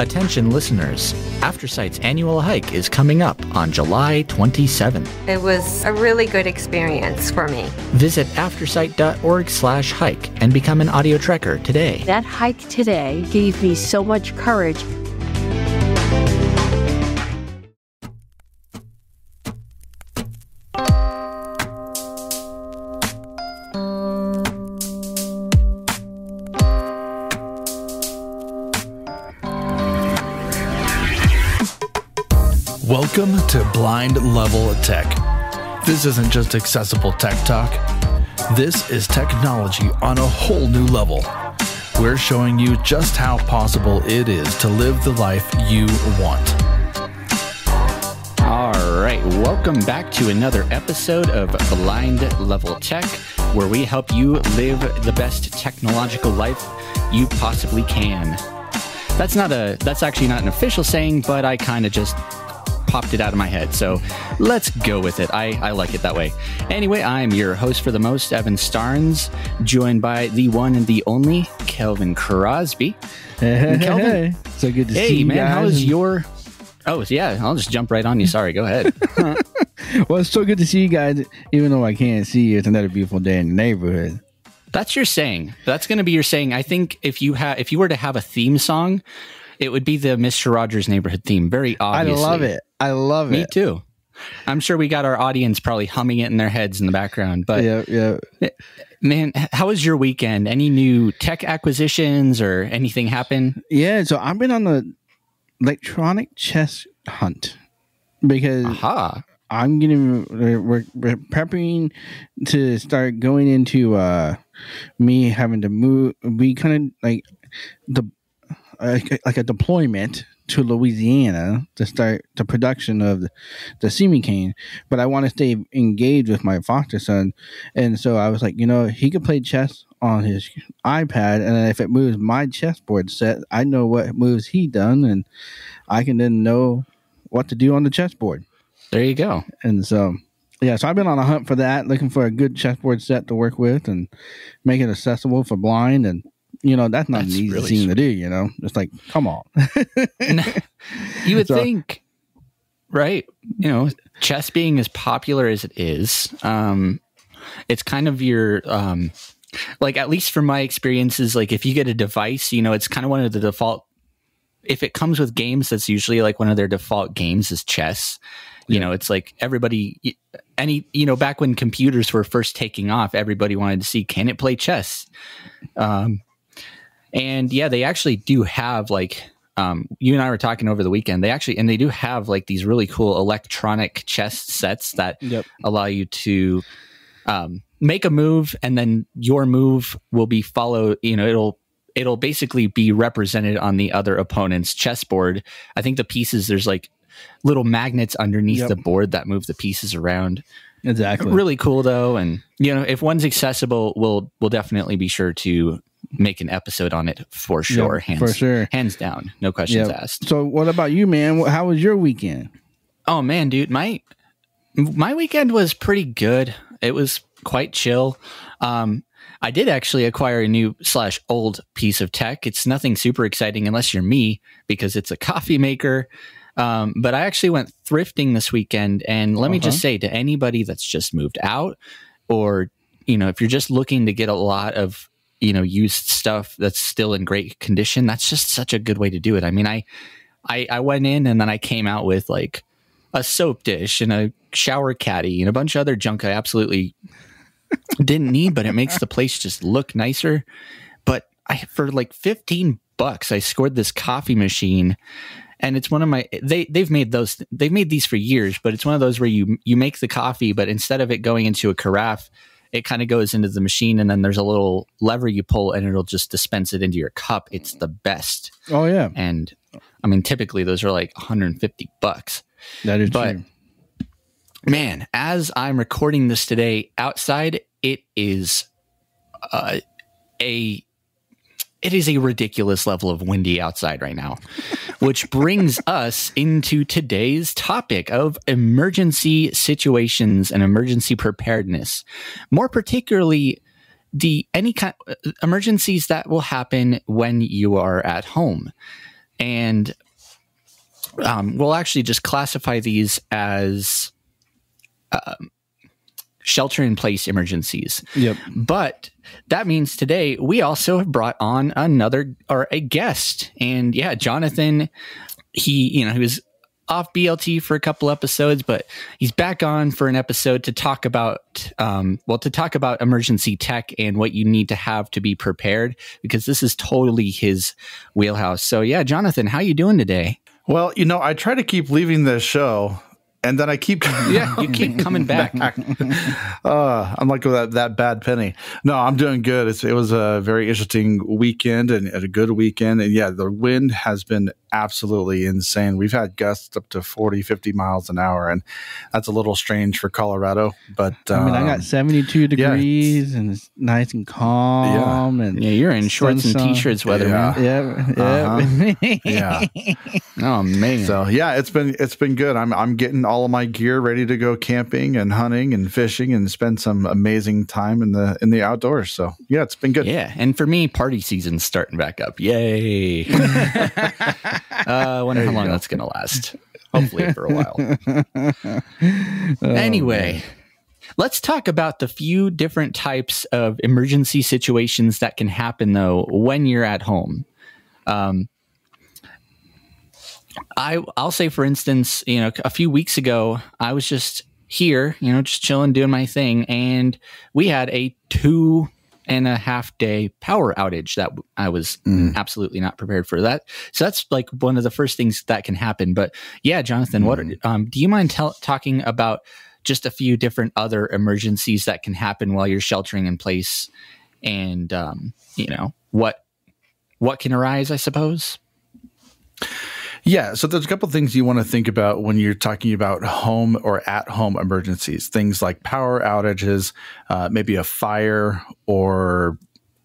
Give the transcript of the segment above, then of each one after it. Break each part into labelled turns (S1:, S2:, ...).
S1: Attention listeners, Aftersight's annual hike is coming up on July 27th.
S2: It was a really good experience for me.
S1: Visit aftersight.org/hike and become an audio trekker today.
S3: That hike today gave me so much courage.
S4: Welcome to Blind Level Tech. This isn't just accessible tech talk. This is technology on a whole new level. We're showing you just how possible it is to live the life you want.
S1: All right, welcome back to another episode of Blind Level Tech, where we help you live the best technological life you possibly can. That's actually not an official saying, but I kind of just popped it out of my head, so let's go with it. I like it that way. Anyway, I'm your host for the most, Evan Starnes, joined by the one and the only Kelvin Crosby.
S5: Hey,
S1: Kelvin,
S5: hey. So good to see you
S1: man,
S5: guys.
S1: how is your... Oh, yeah, I'll just jump right on you. Sorry, go ahead.
S5: Well, it's so good to see you guys, even though I can't see you. It's another beautiful day in the neighborhood.
S1: That's your saying. That's going to be your saying. I think if you were to have a theme song, it would be the Mr. Rogers Neighborhood theme. Very obviously.
S5: I love it.
S1: Me too. I'm sure we got our audience probably humming it in their heads in the background. But
S5: yeah.
S1: Man, how was your weekend? Any new tech acquisitions or anything happen?
S5: Yeah, so I've been on the electronic chess hunt because we're prepping to start going into me having to move. We kind of like a deployment to Louisiana to start the production of the semi cane, but I want to stay engaged with my foster son, and so I was like, he could play chess on his iPad, and if it moves my chessboard set, I know what moves he done, and I can then know what to do on the chessboard.
S1: There you go.
S5: And so so I've been on a hunt for that, looking for a good chessboard set to work with and make it accessible for blind. And that's not an easy thing to do, It's like, come on.
S1: You would think, right? Chess being as popular as it is, it's kind of your, like, at least from my experiences, like if you get a device, it's kind of one of the default, if it comes with games, that's usually like one of their default games is chess. It's like everybody, back when computers were first taking off, everybody wanted to see, can it play chess? And yeah, they actually do have like, you and I were talking over the weekend, they do have like these really cool electronic chess sets that allow you to make a move, and then your move will be followed, it'll basically be represented on the other opponent's chessboard. I think the pieces, there's like little magnets underneath the board that move the pieces around.
S5: Exactly.
S1: Really cool though. And if one's accessible, we'll definitely be sure to make an episode on it for sure. Hands down. No questions asked.
S5: So what about you, man? How was your weekend?
S1: Oh man, dude, my weekend was pretty good. It was quite chill. I did actually acquire a new / old piece of tech. It's nothing super exciting unless you're me, because it's a coffee maker. But I actually went thrifting this weekend, and let me just say to anybody that's just moved out, or, if you're just looking to get a lot of, used stuff that's still in great condition, that's just such a good way to do it. I mean, I went in and then I came out with like a soap dish and a shower caddy and a bunch of other junk I absolutely didn't need, but it makes the place just look nicer. But for like $15, I scored this coffee machine. And it's one of my, they've made these for years, but it's one of those where you make the coffee, but instead of it going into a carafe, it kind of goes into the machine, and then there's a little lever you pull and it'll just dispense it into your cup. It's the best.
S5: Oh yeah.
S1: And I mean, typically those are like $150.
S5: That is true.
S1: Man, as I'm recording this today outside, it is a ridiculous level of windy outside right now, which brings us into today's topic of emergency situations and emergency preparedness. More particularly, any kind emergencies that will happen when you are at home. and we'll actually just classify these as shelter-in-place emergencies.
S5: Yep.
S1: But that means today we also have brought on a guest, and yeah, Jonathan. He was off BLT for a couple episodes, but he's back on for an episode to talk about emergency tech and what you need to have to be prepared, because this is totally his wheelhouse. So yeah, Jonathan, how you doing today?
S4: Well, I try to keep leaving this show, and then I keep
S1: you keep coming back.
S4: I'm like that bad penny. No, I'm doing good. It was a very interesting weekend and a good weekend. And yeah, the wind has been absolutely insane. We've had gusts up to 40, 50 miles an hour, and that's a little strange for Colorado. But
S5: I got 72 degrees and it's nice and calm.
S1: Yeah, and you're in shorts and t-shirts weather, man.
S5: Yeah.
S1: Oh man.
S4: So yeah, it's been good. I'm getting all of my gear ready to go camping and hunting and fishing and spend some amazing time in the outdoors. So yeah, it's been good.
S1: Yeah, and for me, party season's starting back up. Yay! I wonder how long that's going to last. Hopefully for a while. Anyway, let's talk about the few different types of emergency situations that can happen, though, when you're at home. I'll say, for instance, a few weeks ago, I was just here, just chilling, doing my thing, and we had a 2.5 day power outage that I was absolutely not prepared for that. So that's like one of the first things that can happen. But yeah, Jonathan, what do you mind talking about just a few different other emergencies that can happen while you're sheltering in place, and what can arise, I suppose?
S4: Yeah, so there's a couple of things you want to think about when you're talking about home or at-home emergencies. Things like power outages, maybe a fire, or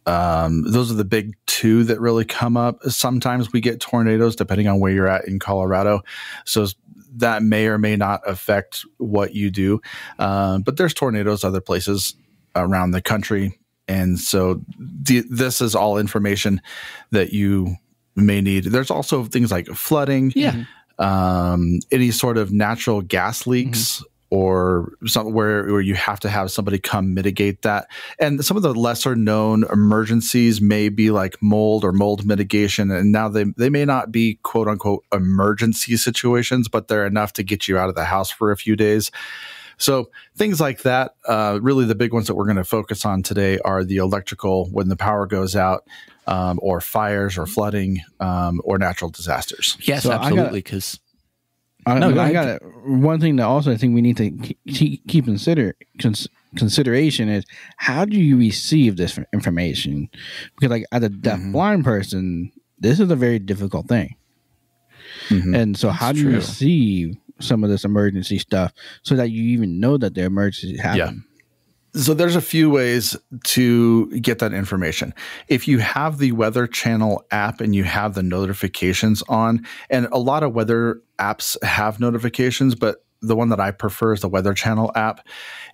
S4: those are the big two that really come up. Sometimes we get tornadoes, depending on where you're at in Colorado. So that may or may not affect what you do. But there's tornadoes other places around the country. And so this is all information that you may need. There's also things like flooding, any sort of natural gas leaks, or something where you have to have somebody come mitigate that. And some of the lesser known emergencies may be like mold or mold mitigation. And now they may not be quote unquote emergency situations, but they're enough to get you out of the house for a few days. So things like that, really the big ones that we're going to focus on today are the electrical, when the power goes out, or fires or flooding, or natural disasters.
S1: Yes, so absolutely. Because
S5: I got one thing that also I think we need to keep consideration is, how do you receive this information? Because like as a deafblind person, this is a very difficult thing. And so how do you receive some of this emergency stuff so that you even know that the emergency happened?
S4: So there's a few ways to get that information. If you have the Weather Channel app and you have the notifications on, and a lot of weather apps have notifications, but the one that I prefer is the Weather Channel app,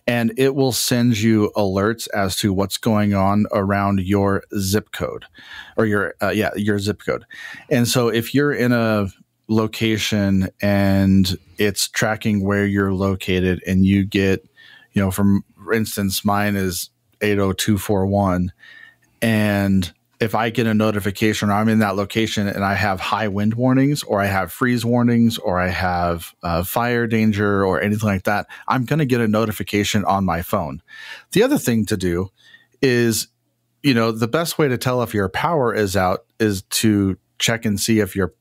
S4: and it will send you alerts as to what's going on around your zip code, or your zip code. And so if you're in a location and it's tracking where you're located, and you get, for instance, mine is 80241. And if I get a notification, or I'm in that location and I have high wind warnings, or I have freeze warnings, or I have fire danger, or anything like that, I'm going to get a notification on my phone. The other thing to do is, the best way to tell if your power is out is to check and see if you're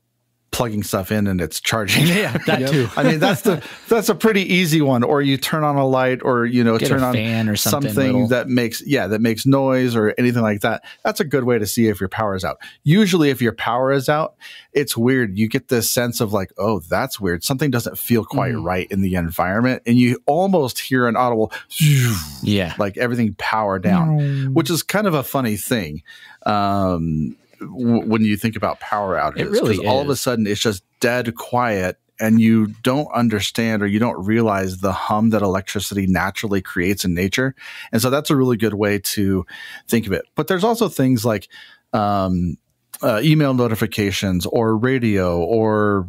S4: plugging stuff in and it's charging.
S1: Yeah, that too.
S4: I mean, that's a pretty easy one. Or you turn on a light, or
S1: get
S4: turn
S1: a
S4: on
S1: fan or something
S4: that makes noise or anything like that. That's a good way to see if your power is out. Usually, if your power is out, it's weird. You get this sense of like, oh, that's weird. Something doesn't feel quite right in the environment, and you almost hear an audible, like everything power down, which is kind of a funny thing. When you think about power outages,
S1: it really is.
S4: All of a sudden it's just dead quiet, and you don't understand, or you don't realize the hum that electricity naturally creates in nature. And so that's a really good way to think of it. But there's also things like email notifications or radio or,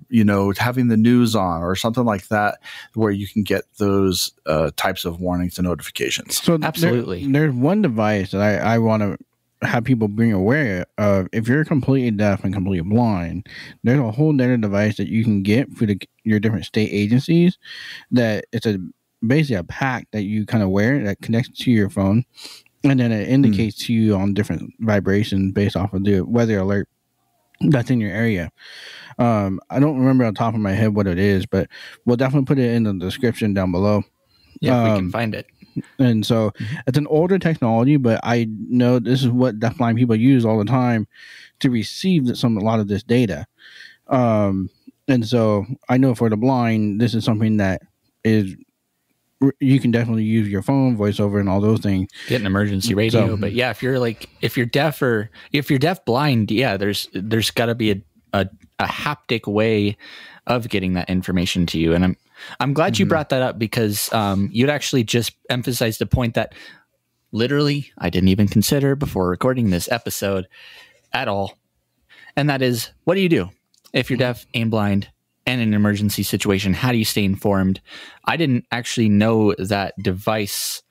S4: having the news on or something like that, where you can get those types of warnings and notifications.
S5: So
S1: Absolutely.
S5: there's one device that I want to have people being aware of. If you're completely deaf and completely blind, there's a whole other device that you can get for your different state agencies. That it's basically a pack that you kind of wear that connects to your phone, and then it indicates to you on different vibrations based off of the weather alert that's in your area. I don't remember on top of my head what it is, but we'll definitely put it in the description down below.
S1: Yeah, if we can find it.
S5: And so it's an older technology, but I know this is what deafblind people use all the time to receive a lot of this data. And so I know for the blind, this is something that you can definitely use your phone, voiceover, and all those things.
S1: Get an emergency radio. So, but yeah, if you're deaf blind, yeah, there's got to be a haptic way of getting that information to you. And I'm glad you brought that up, because you'd actually just emphasized a point that literally I didn't even consider before recording this episode at all. And that is, what do you do if you're deaf and blind and in an emergency situation? How do you stay informed? I didn't actually know that device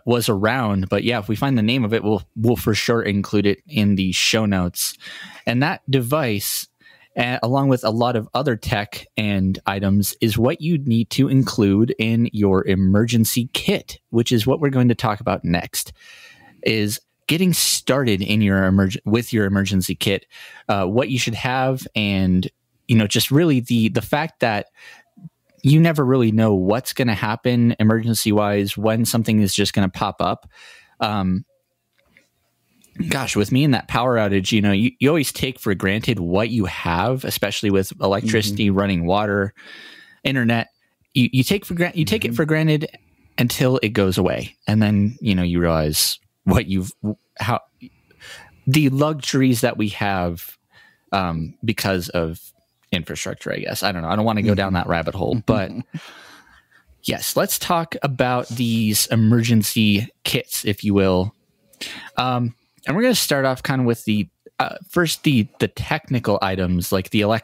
S1: was around, but yeah, if we find the name of it, we'll for sure include it in the show notes. And that device, along with a lot of other tech and items, is what you need to include in your emergency kit, which is what we're going to talk about next, is getting started in with your emergency kit, what you should have, and just really the fact that you never really know what's going to happen emergency wise, when something is just going to pop up. Gosh, with me in that power outage, you always take for granted what you have, especially with electricity, running water, internet. You take it for granted until it goes away, and then you realize how the luxuries that we have because of infrastructure, I guess. I don't know. I don't want to go down that rabbit hole, but yes, let's talk about these emergency kits, if you will. And we're going to start off kind of with the technical items, like the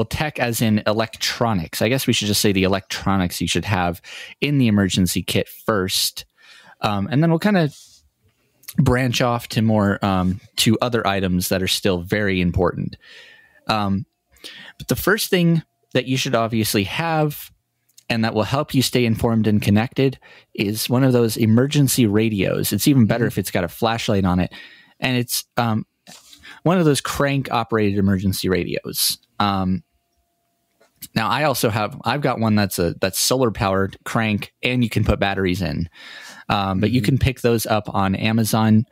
S1: tech as in electronics. I guess we should just say the electronics you should have in the emergency kit first. And then we'll kind of branch off to more to other items that are still very important. But the first thing that you should obviously have, and that will help you stay informed and connected, is one of those emergency radios. It's even better if it's got a flashlight on it. And it's one of those crank operated emergency radios. Now I've got one that's solar powered crank, and you can put batteries in. But you can pick those up on Amazon,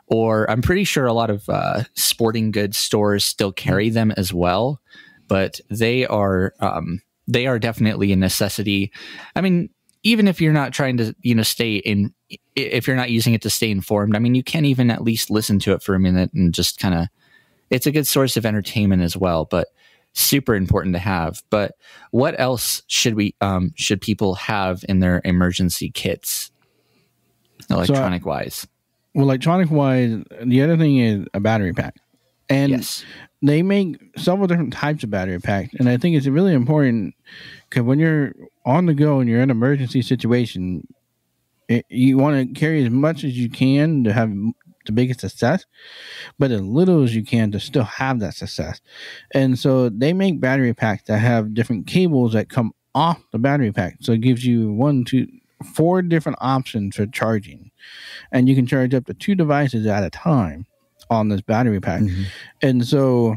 S1: or I'm pretty sure a lot of sporting goods stores still carry them as well. But they are definitely a necessity. I mean, even if you're not trying to, if you're not using it to stay informed, I mean, you can even at least listen to it for a minute and just kind of, it's a good source of entertainment as well, but super important to have. But what else should people have in their emergency kits, electronic wise?
S5: Well, electronic wise, the other thing is a battery pack. And yes, they make several different types of battery packs. And I think it's really important, because when you're on the go and you're in an emergency situation, you want to carry as much as you can to have the biggest success, but as little as you can to still have that success. And so they make battery packs that have different cables that come off the battery pack. So it gives you 4 different options for charging. And you can charge up to 2 devices at a time on this battery pack. And so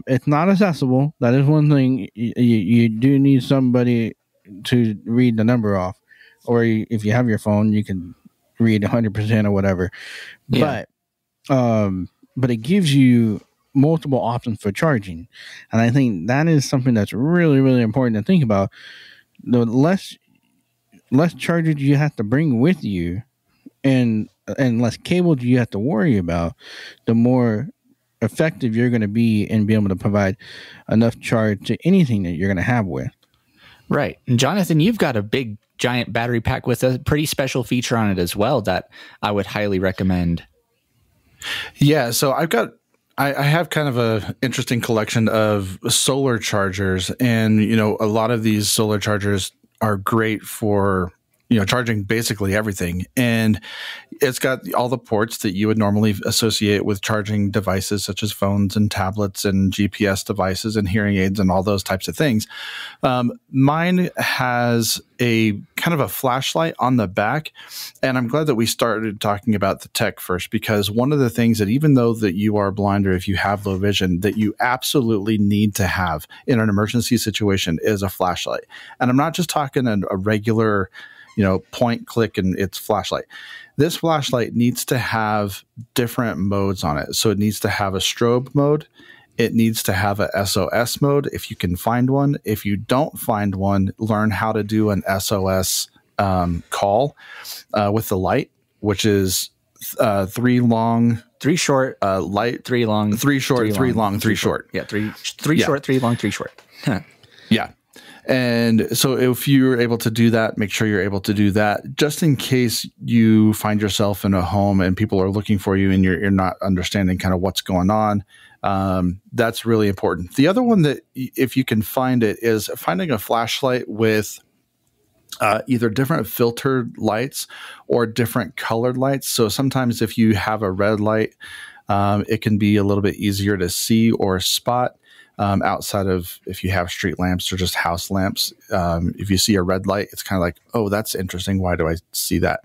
S5: it's not accessible. That is one thing. You do need somebody to read the number off, or if you have your phone, you can read 100% or whatever. Yeah. But it gives you multiple options for charging, and I think that is something that's really, really important to think about. The less chargers you have to bring with you, and less cables you have to worry about, the more effective you're going to be in being able to provide enough charge to anything that you're going to have with.
S1: Right. And Jonathan, you've got a big giant battery pack with a pretty special feature on it as well that I would highly recommend.
S4: Yeah. So I've got I have kind of a interesting collection of solar chargers, and a lot of these solar chargers are great for charging basically everything, and it's got all the ports that you would normally associate with charging devices such as phones and tablets and GPS devices and hearing aids and all those types of things. Mine has a kind of a flashlight on the back, and I'm glad that we started talking about the tech first, because one of the things that, even though that you are blind or if you have low vision, that you absolutely need to have in an emergency situation is a flashlight. And I'm not just talking a regular point, click, and it's flashlight. This flashlight needs to have different modes on it. So it needs to have a strobe mode. It needs to have a SOS mode if you can find one. If you don't find one, learn how to do an SOS call with the light, which is 3 long, 3 short, light, 3 long, 3 short, 3 long, 3 short.
S1: Yeah, three short, 3 long, 3 short.
S4: Yeah. And so if you're able to do that, make sure you're able to do that just in case you find yourself in a home and people are looking for you and you're not understanding kind of what's going on. That's really important. The other one that, if you can find it, is finding a flashlight with either different filtered lights or different colored lights. So sometimes if you have a red light, it can be a little bit easier to see or spot. Outside of if you have street lamps or just house lamps. If you see a red light, it's kind of like, oh, that's interesting. Why do I see that?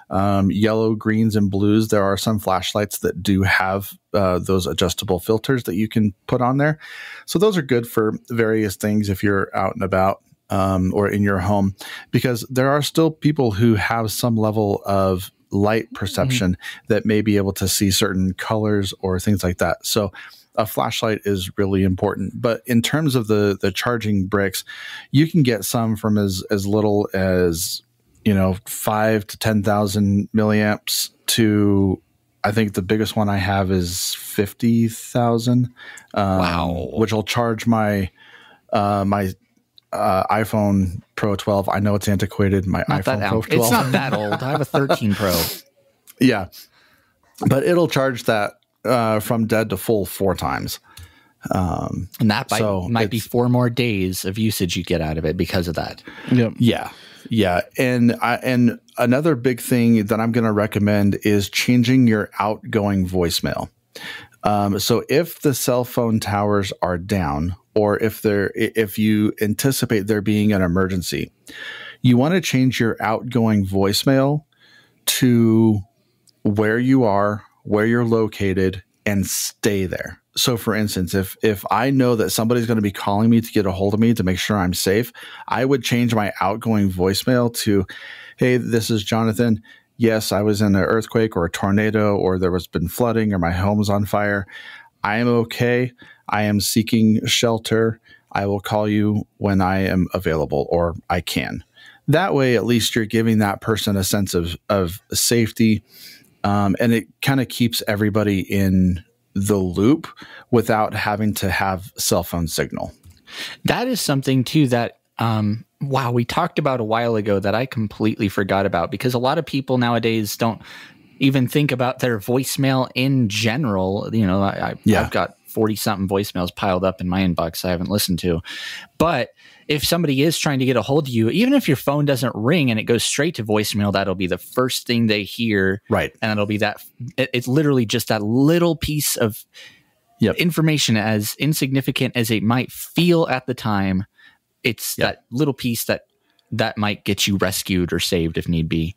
S4: Yellow, greens, and blues. There are some flashlights that do have those adjustable filters that you can put on there. So those are good for various things if you're out and about or in your home, because there are still people who have some level of light perception that may be able to see certain colors or things like that. So a flashlight is really important. But in terms of the charging bricks, you can get some from as little as 5 to 10,000 milliamps to, I think the biggest one I have is 50,000.
S1: Wow!
S4: Which will charge my iPhone Pro 12. I know it's antiquated. My
S1: not
S4: iPhone Pro 12.
S1: It's not that old. I have a 13 Pro.
S4: Yeah, but it'll charge that from dead to full 4 times.
S1: And that might be 4 more days of usage you get out of it because of that.
S5: Yep.
S4: Yeah. And another big thing that I'm going to recommend is changing your outgoing voicemail. So if the cell phone towers are down, or if you anticipate there being an emergency, you want to change your outgoing voicemail to where you are, where you're located, and stay there. So for instance, if I know that somebody's going to be calling me to get a hold of me to make sure I'm safe, I would change my outgoing voicemail to, hey, this is Jonathan. Yes, I was in an earthquake or a tornado, or there was been flooding, or my home's on fire. I am okay. I am seeking shelter. I will call you when I am available, or I can. That way, at least you're giving that person a sense of safety. And it kind of keeps everybody in the loop without having to have cell phone signal.
S1: That is something too that, we talked about a while ago that I completely forgot about, because a lot of people nowadays don't even think about their voicemail in general. I've got 40 something voicemails piled up in my inbox I haven't listened to. But if somebody is trying to get a hold of you, even if your phone doesn't ring and it goes straight to voicemail, that'll be the first thing they hear.
S4: Right.
S1: And it'll be it's literally just that little piece of information, as insignificant as it might feel at the time. It's that little piece that might get you rescued or saved if need be.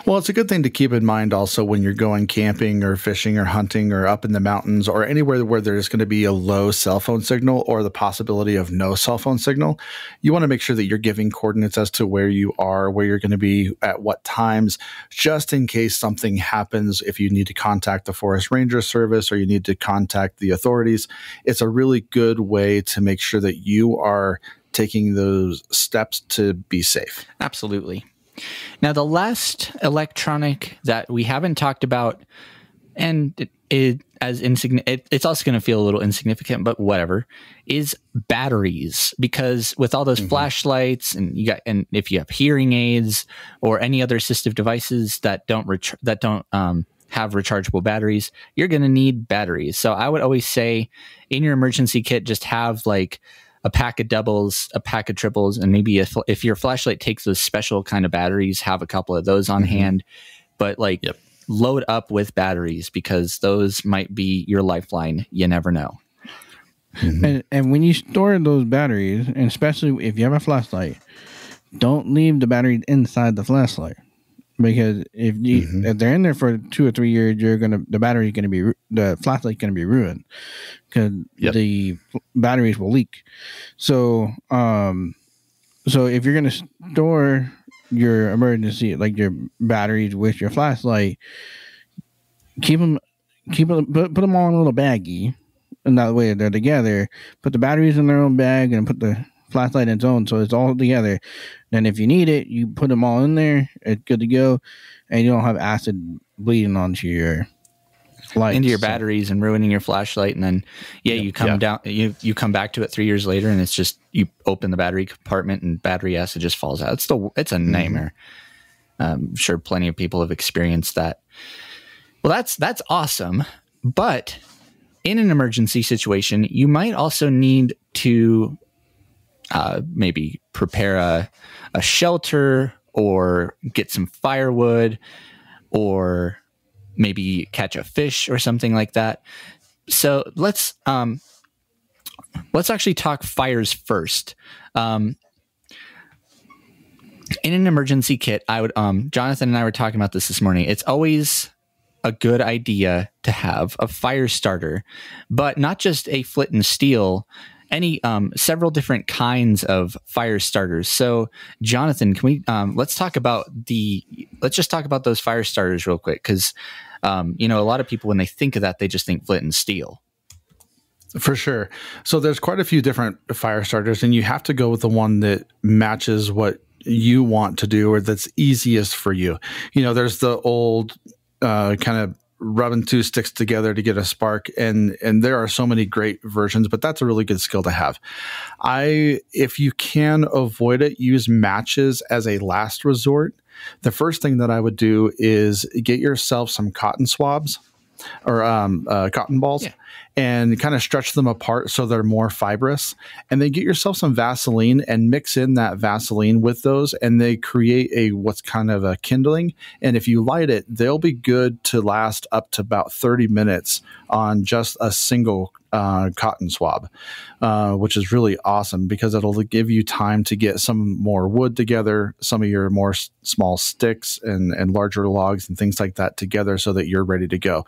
S4: Well, it's a good thing to keep in mind also when you're going camping or fishing or hunting or up in the mountains or anywhere where there's going to be a low cell phone signal or the possibility of no cell phone signal. You want to make sure that you're giving coordinates as to where you are, where you're going to be at what times, just in case something happens. If you need to contact the Forest Ranger Service or you need to contact the authorities, it's a really good way to make sure that you are taking those steps to be safe.
S1: Absolutely. Now, the last electronic that we haven't talked about, and it's also going to feel a little insignificant, but whatever, is batteries. Because with all those flashlights, and if you have hearing aids or any other assistive devices that don't have rechargeable batteries, you're going to need batteries. So I would always say in your emergency kit, just have like a pack of doubles, a pack of triples, and maybe if your flashlight takes those special kind of batteries, have a couple of those on hand. But like load up with batteries, because those might be your lifeline. You never know.
S5: And when you store those batteries, and especially if you have a flashlight, don't leave the batteries inside the flashlight, because if they're in there for 2 or 3 years, the flashlight's gonna be ruined, because the batteries will leak. So so if you're gonna store your emergency, like your batteries with your flashlight, put them all in a little baggie, and that way they're together. Put the batteries in their own bag and put the flashlight in its own, so it's all together. Then if you need it, you put them all in there. It's good to go, and you don't have acid bleeding onto your lights,
S1: into your batteries and ruining your flashlight. And then you come down, you come back to it 3 years later, and it's just, you open the battery compartment and battery acid just falls out. It's a nightmare. I'm sure plenty of people have experienced that. Well, that's awesome, but in an emergency situation, you might also need to maybe prepare a shelter, or get some firewood, or maybe catch a fish or something like that. So let's actually talk fires first. In an emergency kit, I would Jonathan and I were talking about this morning. It's always a good idea to have a fire starter, but not just a flint and steel. Several different kinds of fire starters. So, Jonathan, can we let's just talk about those fire starters real quick, because a lot of people, when they think of that, they just think flint and steel.
S4: For sure. So there's quite a few different fire starters, and you have to go with the one that matches what you want to do, or that's easiest for you. There's the old kind of rubbing two sticks together to get a spark, and there are so many great versions, but that's a really good skill to have. If you can avoid it, use matches as a last resort. The first thing that I would do is get yourself some cotton swabs, or cotton balls, and kind of stretch them apart so they're more fibrous. And then get yourself some Vaseline and mix in that Vaseline with those, and they create what's kind of a kindling. And if you light it, they'll be good to last up to about 30 minutes on just a single cotton swab, which is really awesome, because it'll give you time to get some more wood together, some of your more small sticks and larger logs and things like that together, so that you're ready to go.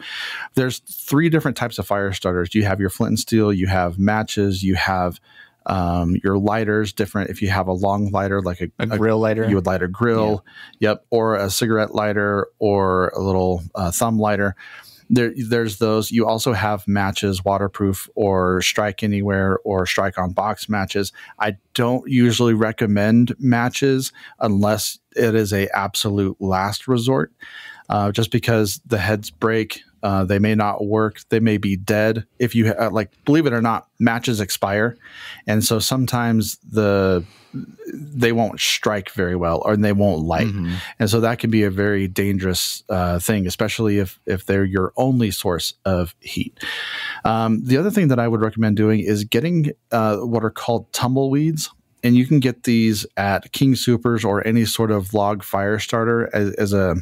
S4: There's 3 different types of fire starters. You have your flint and steel, you have matches, you have your lighters. Different. If you have a long lighter, like a grill lighter, you would light a grill, or a cigarette lighter, or a little thumb lighter. There's those. You also have matches, waterproof, or strike anywhere, or strike on box matches. I don't usually recommend matches unless it is a absolute last resort, just because the heads break. They may not work. They may be dead. If you believe it or not, matches expire, and so sometimes they won't strike very well, or they won't light, and so that can be a very dangerous thing, especially if they're your only source of heat. The other thing that I would recommend doing is getting what are called tumbleweeds. And you can get these at King Supers or any sort of log fire starter as a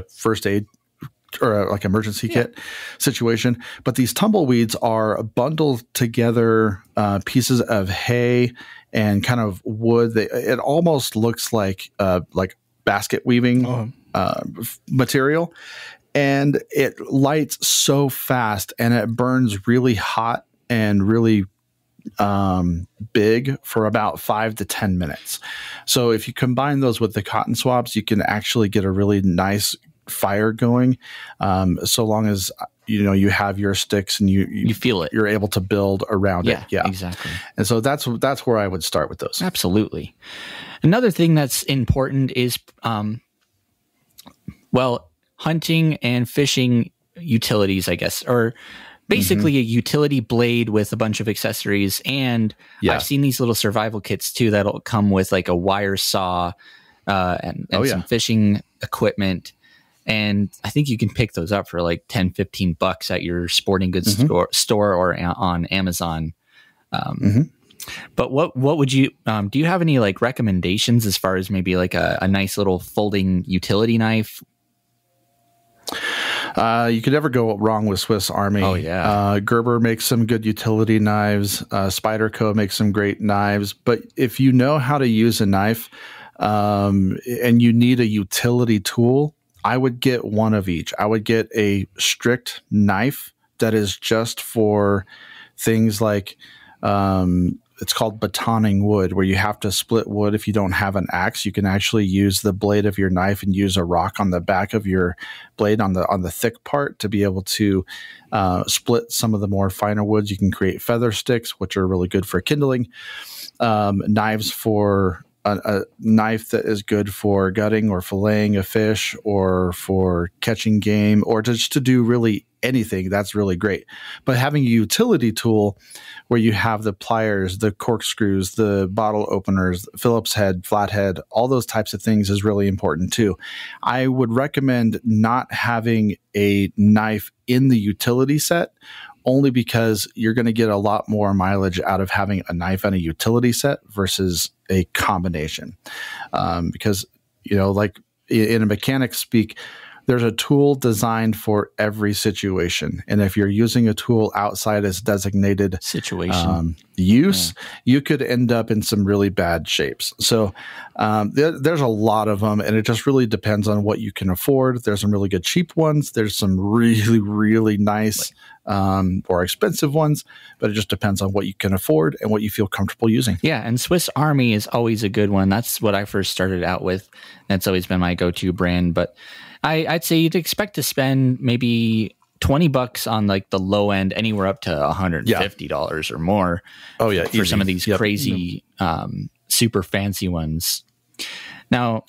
S4: first aid or like emergency kit situation. But these tumbleweeds are bundled together pieces of hay and kind of wood. It almost looks like basket weaving material, and it lights so fast, and it burns really hot and really big for about 5 to 10 minutes. So if you combine those with the cotton swabs, you can actually get a really nice fire going, so long as you have your sticks and you feel it, you're able to build around it. Yeah, exactly. And so that's where I would start with those.
S1: Absolutely. Another thing that's important is hunting and fishing utilities, I guess, or basically a utility blade with a bunch of accessories. And I've seen these little survival kits too that'll come with like a wire saw and some fishing equipment. and I think you can pick those up for like 10-15 bucks at your sporting goods store or on Amazon. But what would you do you have any like recommendations as far as maybe like a nice little folding utility knife?
S4: You could never go wrong with Swiss Army.
S1: Oh, yeah.
S4: Gerber makes some good utility knives. Spyderco makes some great knives. But if you know how to use a knife and you need a utility tool, I would get one of each. I would get a strict knife that is just for things like it's called batoning wood, where you have to split wood. If you don't have an axe, you can actually use the blade of your knife and use a rock on the back of your blade on the thick part to be able to split some of the more finer woods. You can create feather sticks, which are really good for kindling. Knives for a knife that is good for gutting or filleting a fish or for catching game or just to do really anything, that's really great. But having a utility tool where you have the pliers, the corkscrews, the bottle openers, Phillips head, flathead, all those types of things is really important too. I would recommend not having a knife in the utility set only because you're going to get a lot more mileage out of having a knife and a utility set versus a combination. Because, like in a mechanic speak, there's a tool designed for every situation. And if you're using a tool outside its designated
S1: situation
S4: use, you could end up in some really bad shapes. So there's a lot of them, and it just really depends on what you can afford. There's some really good cheap ones. There's some really, really nice or expensive ones, but it just depends on what you can afford and what you feel comfortable using.
S1: Yeah, and Swiss Army is always a good one. That's what I first started out with. That's always been my go-to brand, but I'd say you'd expect to spend maybe $20 on like the low end, anywhere up to $150 or more.
S4: Oh yeah,
S1: for some of these crazy, super fancy ones. Now,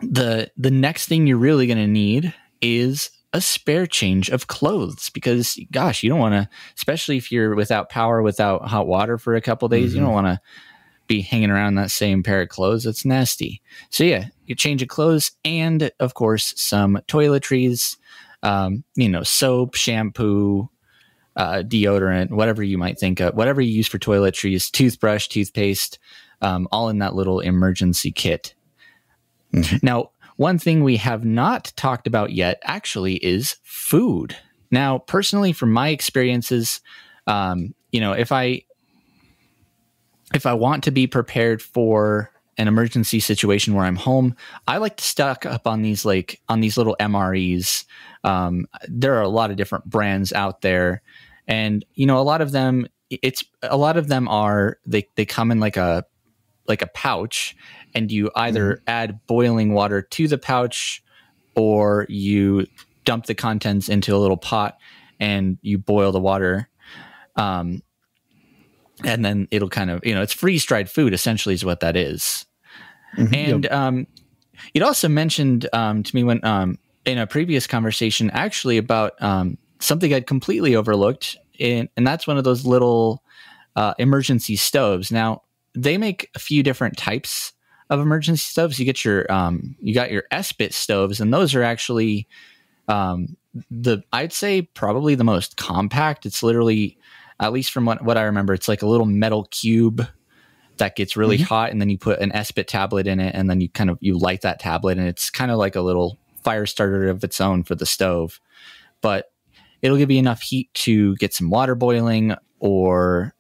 S1: the next thing you're really going to need is a spare change of clothes, because gosh, you don't want to, especially if you're without power, without hot water for a couple of days, you don't want to be hanging around that same pair of clothes. It's nasty. So yeah, you change of clothes and of course some toiletries, soap, shampoo, deodorant, whatever you might think of, whatever you use for toiletries, toothbrush, toothpaste, all in that little emergency kit. Now, one thing we have not talked about yet actually is food. Now, personally, from my experiences, if I want to be prepared for an emergency situation where I'm home, I like to stock up on these little MREs. There are a lot of different brands out there, and a lot of them are they come in like a pouch, and you either add boiling water to the pouch or you dump the contents into a little pot and you boil the water. And then it'll kind of, it's freeze-dried food, essentially, is what that is. And you'd also mentioned to me when in a previous conversation, actually, about something I'd completely overlooked, and that's one of those little emergency stoves. Now, they make a few different types of emergency stoves. You got your S-bit stoves, and those are actually I'd say probably the most compact. It's literally, at least from what I remember, it's like a little metal cube that gets really hot, and then you put an S-bit tablet in it, and then you light that tablet, and it's kind of like a little fire starter of its own for the stove. But it'll give you enough heat to get some water boiling, or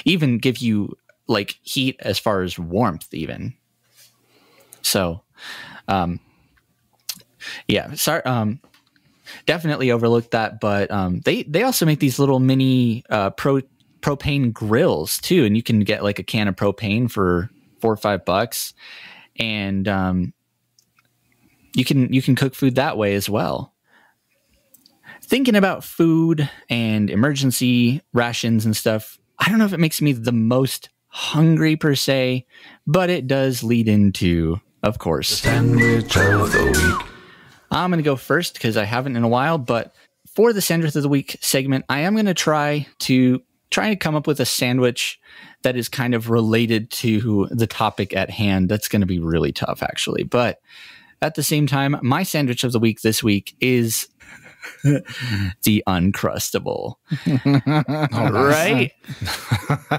S1: even give you like heat as far as warmth even. So definitely overlooked that, but they also make these little mini propane grills too, and you can get like a can of propane for $4 or $5, and you can cook food that way as well. Thinking about food and emergency rations and stuff, I don't know if it makes me the most hungry per se, but it does lead into, of course, the sandwich of the week. I'm going to go first because I haven't in a while, but for the sandwich of the week segment, I am going to try to come up with a sandwich that is kind of related to the topic at hand. That's going to be really tough, actually. But at the same time, my sandwich of the week this week is the Uncrustable. Right?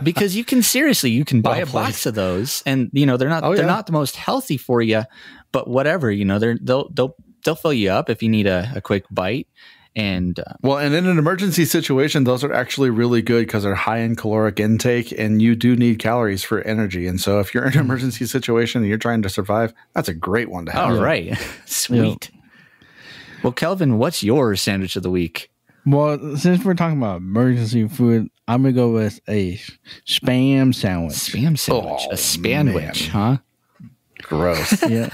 S1: Because you can buy a box of those, and they're not the most healthy for you, but whatever, they'll fill you up if you need a quick bite. And
S4: and in an emergency situation, those are actually really good because they're high in caloric intake, and you do need calories for energy. And so if you're in an emergency situation and you're trying to survive, that's a great one to have.
S1: All right. Sweet. Well, Kelvin, what's your sandwich of the week?
S5: Well, since we're talking about emergency food, I'm going to go with a Spam sandwich.
S1: Spam sandwich? A sandwich, huh?
S5: Gross. Yeah.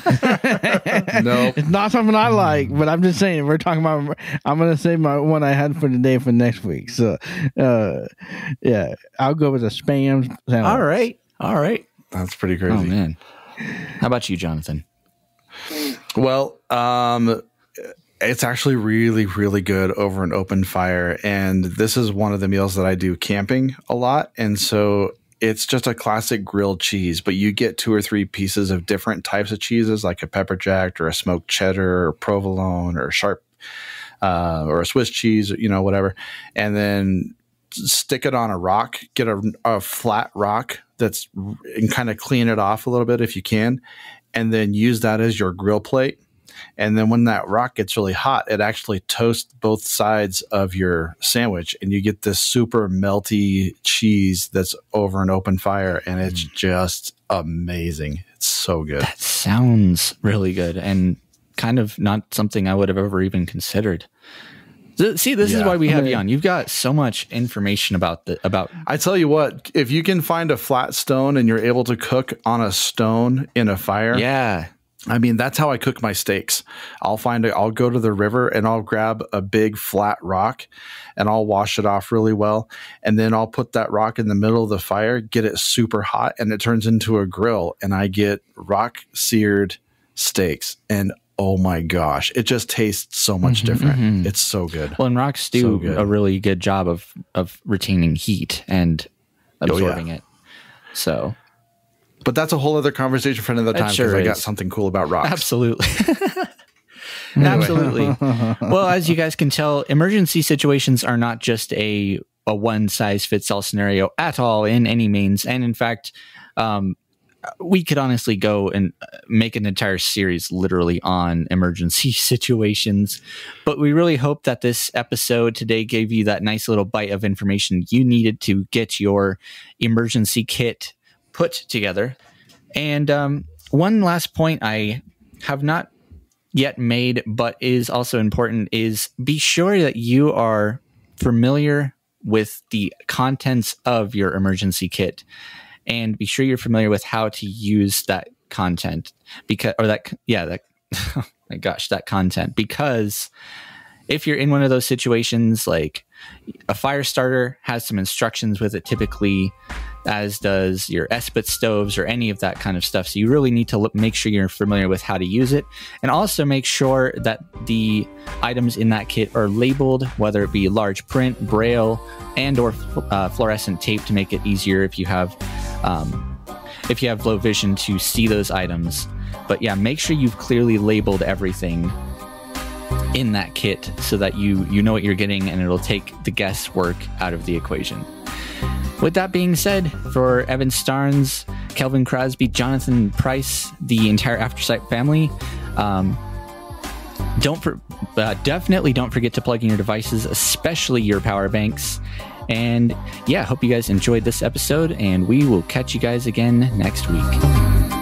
S4: No.
S5: It's not something I like, but I'm just saying, we're talking about, I'm going to save my one I had for today for next week. So, yeah, I'll go with a Spam sandwich.
S1: All right.
S4: That's pretty crazy.
S1: Oh, man. How about you, Jonathan?
S4: Well, it's actually really, really good over an open fire. And this is one of the meals that I do camping a lot. And so it's just a classic grilled cheese, but you get 2 or 3 pieces of different types of cheeses, like a pepper jack or a smoked cheddar or provolone or sharp or a Swiss cheese, whatever. And then stick it on a rock, get a flat rock and kind of clean it off a little bit if you can. And then use that as your grill plate. And then when that rock gets really hot, it actually toasts both sides of your sandwich, and you get this super melty cheese that's over an open fire, and it's just amazing. It's so good.
S1: That sounds really good, and kind of not something I would have ever even considered. See, this is why we have you on. You've got so much information about.
S4: I tell you what, if you can find a flat stone and you're able to cook on a stone in a fire, I mean, that's how I cook my steaks. I'll go to the river and I'll grab a big flat rock and I'll wash it off really well. And then I'll put that rock in the middle of the fire, get it super hot, and it turns into a grill. And I get rock seared steaks. And oh my gosh, it just tastes so much different. It's so good.
S1: Well, and rocks do a really good job of retaining heat and absorbing it. So...
S4: But that's a whole other conversation for another time, because I got something cool about rocks.
S1: Absolutely. Absolutely. Well, as you guys can tell, emergency situations are not just a one-size-fits-all scenario at all in any means. And in fact, we could honestly go and make an entire series literally on emergency situations. But we really hope that this episode today gave you that nice little bite of information you needed to get your emergency kit put together. And one last point I have not yet made, but is also important, is be sure that you are familiar with the contents of your emergency kit, and be sure you're familiar with how to use that content, that content, because if you're in one of those situations, like a fire starter has some instructions with it typically, as does your Esprit stoves or any of that kind of stuff. So you really need to make sure you're familiar with how to use it, and also make sure that the items in that kit are labeled, whether it be large print, braille, and or fluorescent tape to make it easier if you have low vision to see those items. But yeah, make sure you've clearly labeled everything in that kit so that you know what you're getting, and it'll take the guesswork out of the equation. With that being said, for Evan Starnes, Kelvin Crosby, Jonathan Price, the entire Aftersight family, definitely don't forget to plug in your devices, especially your power banks. And yeah, hope you guys enjoyed this episode, and we will catch you guys again next week.